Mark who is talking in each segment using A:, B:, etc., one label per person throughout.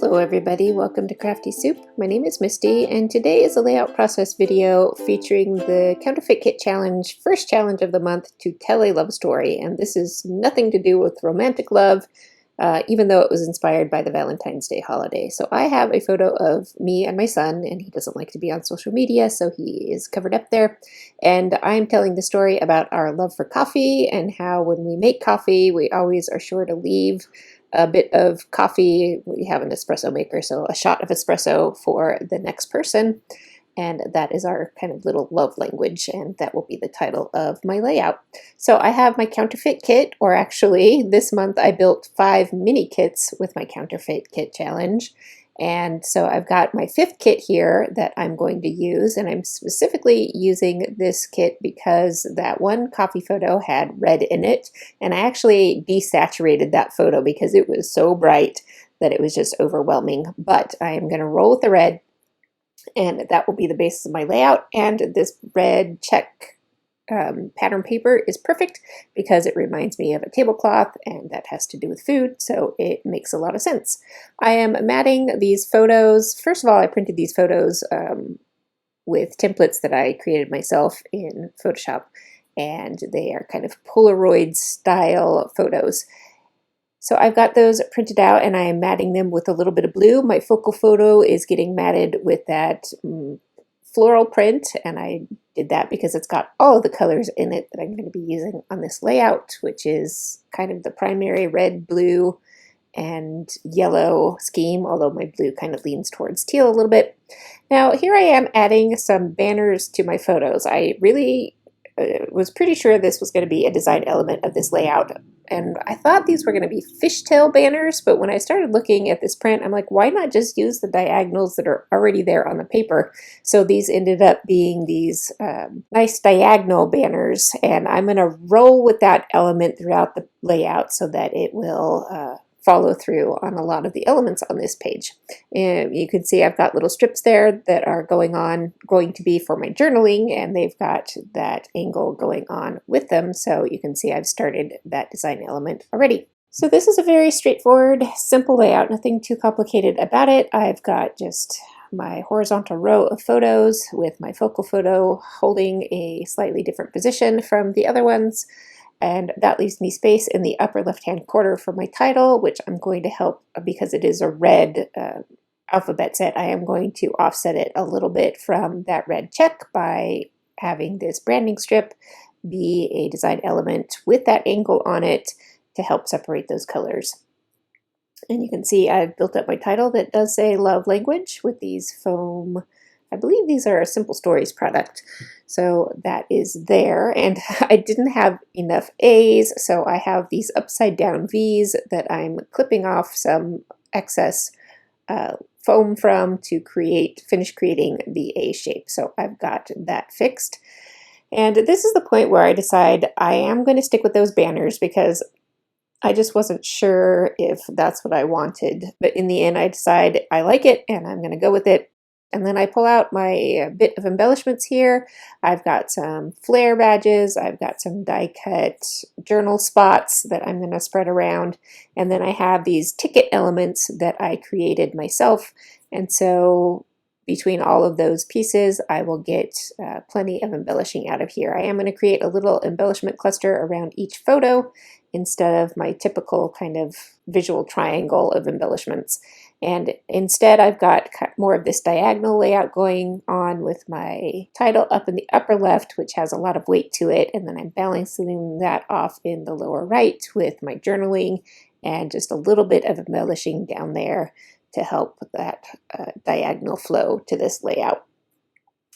A: Hello everybody, welcome to Crafty Soup. My name is Misty and today is a layout process video featuring the Counterfeit Kit challenge, first challenge of the month to tell a love story. And this is nothing to do with romantic love, even though it was inspired by the Valentine's Day holiday. So I have a photo of me and my son, and he doesn't like to be on social media, so he is covered up there. And I'm telling the story about our love for coffee and how when we make coffee, we always are sure to leave a bit of coffee. We have an espresso maker, so a shot of espresso for the next person. And that is our kind of little love language, and that will be the title of my layout. So I have my Counterfeit Kit, or actually this month I built 5 mini kits with my Counterfeit Kit challenge. And so I've got my 5th kit here that I'm going to use, and I'm specifically using this kit because that one coffee photo had red in it, and I actually desaturated that photo because it was so bright that it was just overwhelming. But I am going to roll with the red, and that will be the basis of my layout. And this red check pattern paper is perfect because it reminds me of a tablecloth, and that has to do with food, so it makes a lot of sense. I am matting these photos. First of all, I printed these photos with templates that I created myself in Photoshop, and they are kind of Polaroid style photos. So I've got those printed out and I am matting them with a little bit of blue. My focal photo is getting matted with that floral print, and I did that because it's got all of the colors in it that I'm going to be using on this layout, which is kind of the primary red, blue, and yellow scheme, although my blue kind of leans towards teal a little bit. Now here I am adding some banners to my photos. I really was pretty sure this was going to be a design element of this layout, and I thought these were going to be fishtail banners, but when I started looking at this print, I'm like, why not just use the diagonals that are already there on the paper? So these ended up being these nice diagonal banners, and I'm going to roll with that element throughout the layout so that it will follow through on a lot of the elements on this page. And you can see I've got little strips there that are going to be for my journaling, and they've got that angle going on with them, so you can see I've started that design element already. So this is a very straightforward, simple layout, nothing too complicated about it. I've got just my horizontal row of photos with my focal photo holding a slightly different position from the other ones. And that leaves me space in the upper left-hand corner for my title, which I'm going to help, because it is a red alphabet set, I am going to offset it a little bit from that red check by having this branding strip be a design element with that angle on it to help separate those colors. And you can see I've built up my title that does say love language with these foam, I believe these are a Simple Stories product. So that is there, and I didn't have enough A's, so I have these upside down V's that I'm clipping off some excess foam from to finish creating the A shape. So I've got that fixed. And this is the point where I decide I am going to stick with those banners because I just wasn't sure if that's what I wanted. But in the end, I decide I like it and I'm going to go with it. And then I pull out my bit of embellishments here. I've got some flare badges, I've got some die cut journal spots that I'm going to spread around, and then I have these ticket elements that I created myself. And so between all of those pieces, I will get plenty of embellishing out of here. I am going to create a little embellishment cluster around each photo instead of my typical kind of visual triangle of embellishments. And instead, I've got more of this diagonal layout going on with my title up in the upper left, which has a lot of weight to it, and then I'm balancing that off in the lower right with my journaling and just a little bit of embellishing down there to help that diagonal flow to this layout.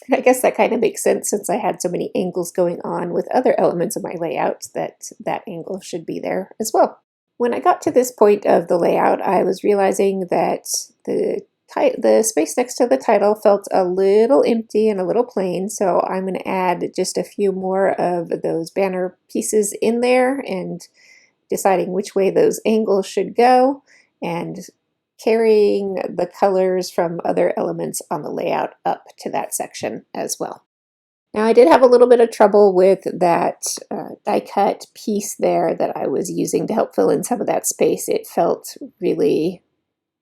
A: And I guess that kind of makes sense since I had so many angles going on with other elements of my layout that angle should be there as well. When I got to this point of the layout, I was realizing that the space next to the title felt a little empty and a little plain, so I'm going to add just a few more of those banner pieces in there and deciding which way those angles should go and carrying the colors from other elements on the layout up to that section as well. Now I did have a little bit of trouble with that die cut piece there that I was using to help fill in some of that space. It felt really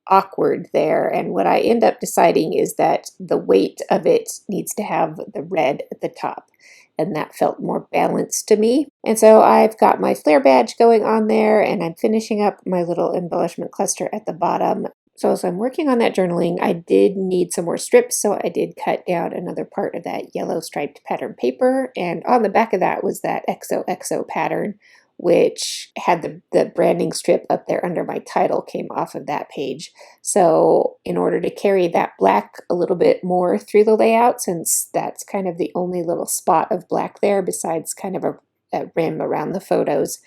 A: awkward there, and what I end up deciding is that the weight of it needs to have the red at the top, and that felt more balanced to me. And so I've got my flare badge going on there, and I'm finishing up my little embellishment cluster at the bottom. So as I'm working on that journaling, I did need some more strips, so I did cut down another part of that yellow striped pattern paper, and on the back of that was that XOXO pattern, which had the branding strip up there under my title came off of that page. So in order to carry that black a little bit more through the layout, since that's kind of the only little spot of black there besides kind of a rim around the photos,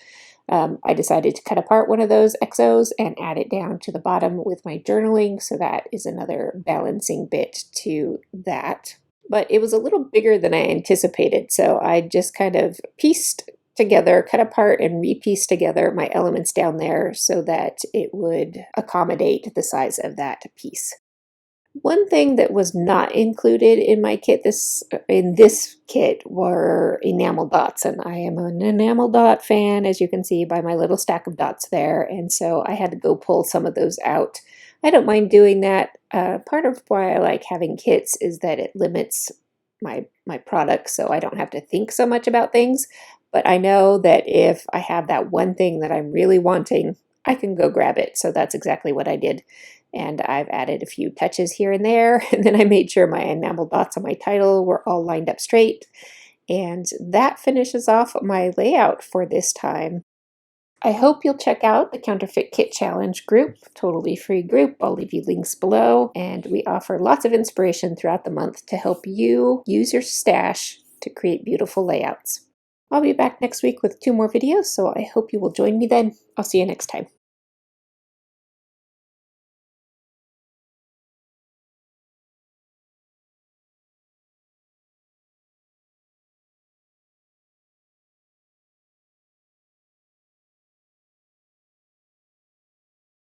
A: I decided to cut apart one of those XOs and add it down to the bottom with my journaling, so that is another balancing bit to that. But it was a little bigger than I anticipated, so I just kind of pieced together, cut apart and repieced together my elements down there so that it would accommodate the size of that piece. One thing that was not included in my kit in this kit were enamel dots, and I am an enamel dot fan, as you can see by my little stack of dots there, and so I had to go pull some of those out. I don't mind doing that. Part of why I like having kits is that it limits my products, so I don't have to think so much about things. But I know that if I have that one thing that I'm really wanting, I can go grab it. So that's exactly what I did. And I've added a few touches here and there. And then I made sure my enamel dots on my title were all lined up straight. And that finishes off my layout for this time. I hope you'll check out the Counterfeit Kit Challenge group, totally free group. I'll leave you links below. And we offer lots of inspiration throughout the month to help you use your stash to create beautiful layouts. I'll be back next week with 2 more videos, so I hope you will join me then. I'll see you next time.